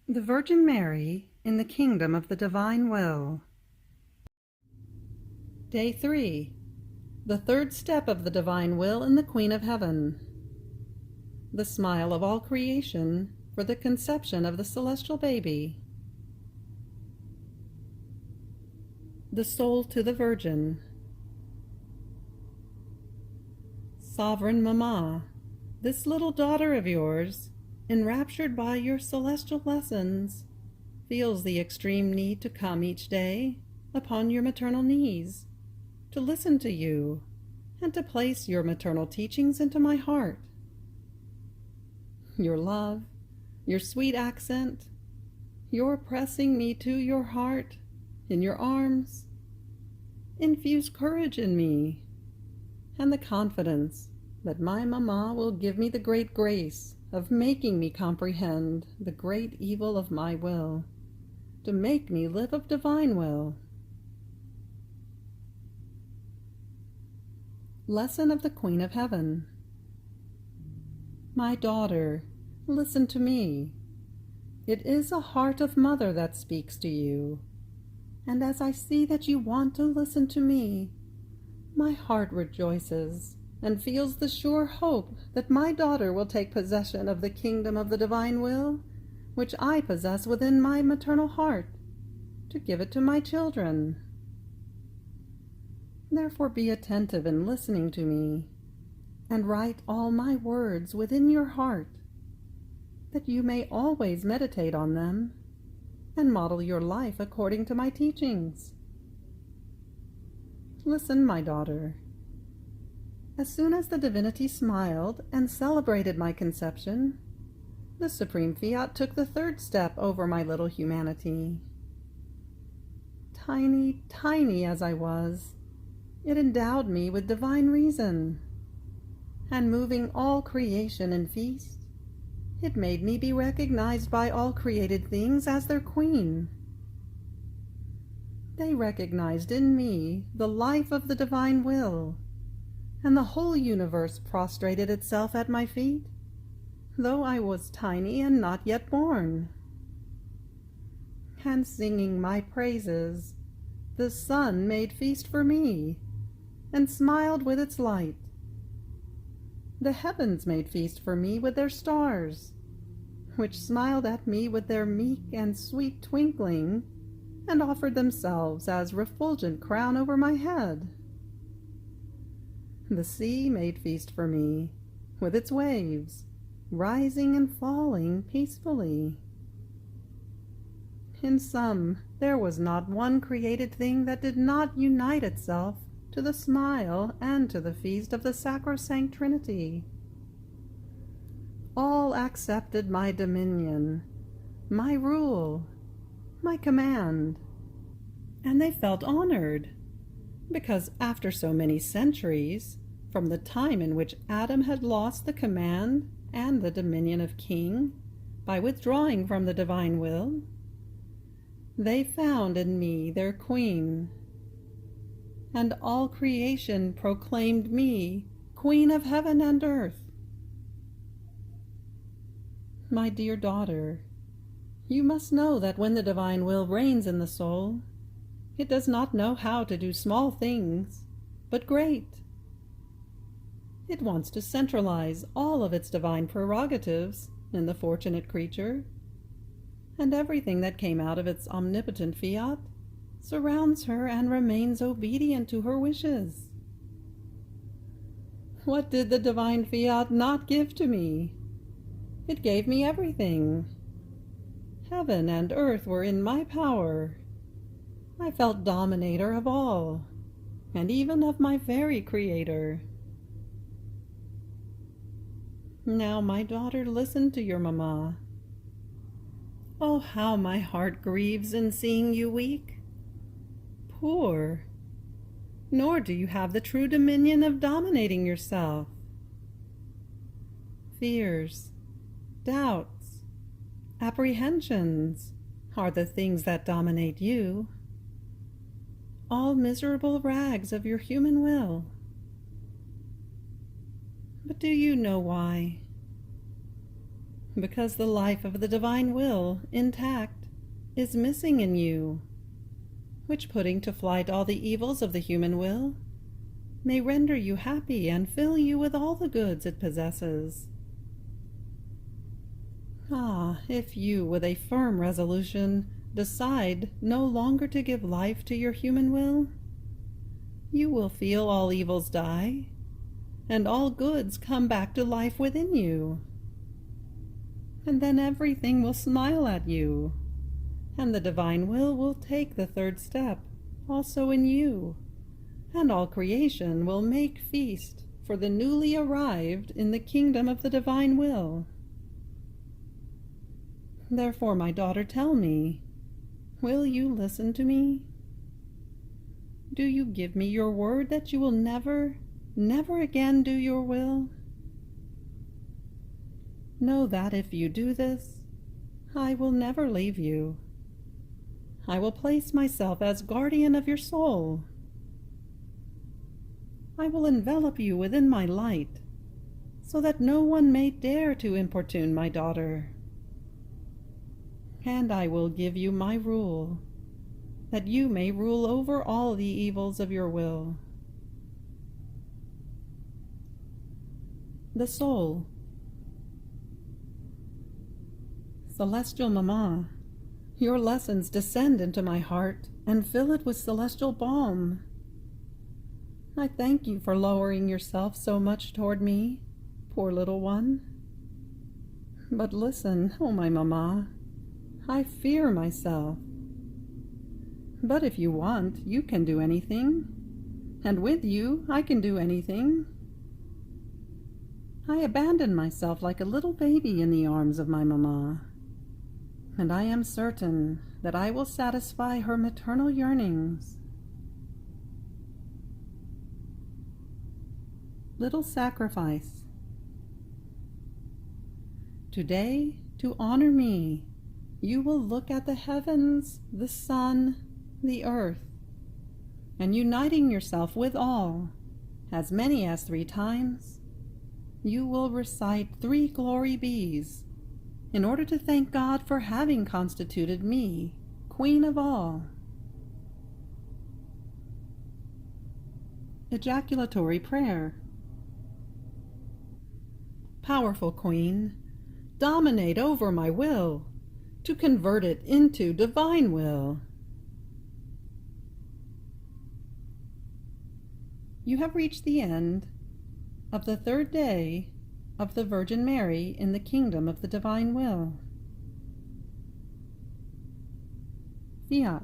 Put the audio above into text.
The Virgin Mary in the Kingdom of the Divine Will. Day 3. The third step of the Divine Will in the Queen of Heaven. The smile of all creation for the conception of the celestial baby. The soul to the Virgin. Sovereign Mamma, this little daughter of yours, enraptured by your celestial lessons, feels the extreme need to come each day upon your maternal knees, to listen to you, and to place your maternal teachings into my heart. Your love, your sweet accent, your pressing me to your heart, in your arms, infuse courage in me, and the confidence that my Mamma will give me the great grace of making me comprehend the great evil of my will, to make me live of divine will. Lesson of the Queen of Heaven. My daughter, listen to me. It is a heart of mother that speaks to you, and as I see that you want to listen to me, my heart rejoices and feels the sure hope that my daughter will take possession of the kingdom of the divine will, which I possess within my maternal heart, to give it to my children. Therefore be attentive in listening to me, and write all my words within your heart, that you may always meditate on them, and model your life according to my teachings. Listen, my daughter. As soon as the divinity smiled and celebrated my conception, the supreme Fiat took the third step over my little humanity. Tiny, tiny as I was, it endowed me with divine reason, and moving all creation in feast, it made me be recognized by all created things as their queen. They recognized in me the life of the divine will, and the whole universe prostrated itself at my feet, though I was tiny and not yet born. And singing my praises, the sun made feast for me, and smiled with its light. The heavens made feast for me with their stars, which smiled at me with their meek and sweet twinkling, and offered themselves as refulgent crown over my head. The sea made feast for me, with its waves, rising and falling peacefully. In sum, there was not one created thing that did not unite itself to the smile and to the feast of the sacrosanct Trinity. All accepted my dominion, my rule, my command, and they felt honored, because after so many centuries, from the time in which Adam had lost the command and the dominion of king by withdrawing from the divine will, they found in me their queen, and all creation proclaimed me Queen of heaven and earth. My dear daughter, you must know that when the divine will reigns in the soul, it does not know how to do small things, but great. It wants to centralize all of its divine prerogatives in the fortunate creature, and everything that came out of its omnipotent Fiat surrounds her and remains obedient to her wishes. What did the divine Fiat not give to me? It gave me everything. Heaven and earth were in my power. I felt dominator of all, and even of my very Creator. Now, my daughter, listen to your Mamma. Oh, how my heart grieves in seeing you weak, poor, nor do you have the true dominion of dominating yourself. Fears, doubts, apprehensions are the things that dominate you. All miserable rags of your human will. But do you know why? because the life of the divine will, intact, is missing in you, which, putting to flight all the evils of the human will, may render you happy and fill you with all the goods it possesses. Ah, if you, with a firm resolution, decide no longer to give life to your human will, you will feel all evils die, and all goods come back to life within you. And then everything will smile at you, and the divine will take the third step also in you, and all creation will make feast for the newly arrived in the kingdom of the divine will. Therefore, my daughter, tell me, will you listen to me? Do you give me your word that you will never, never again do your will? Know that if you do this, I will never leave you. I will place myself as guardian of your soul. I will envelop you within my light, so that no one may dare to importune my daughter. And I will give you my rule, that you may rule over all the evils of your will. The soul. Celestial Mamma, your lessons descend into my heart and fill it with celestial balm. I thank you for lowering yourself so much toward me, poor little one. But listen, oh my Mamma, I fear myself. But if you want, you can do anything, and with you I can do anything. I abandon myself like a little baby in the arms of my Mamma, and I am certain that I will satisfy her maternal yearnings. Little sacrifice. Today, to honor me, you will look at the heavens, the sun, the earth, and uniting yourself with all, as many as 3 times, you will recite 3 glory bees, in order to thank God for having constituted me Queen of all. Ejaculatory prayer. Powerful Queen, dominate over my will, to convert it into divine will. You have reached the end of the 3rd day of the Virgin Mary in the kingdom of the divine will. Fiat.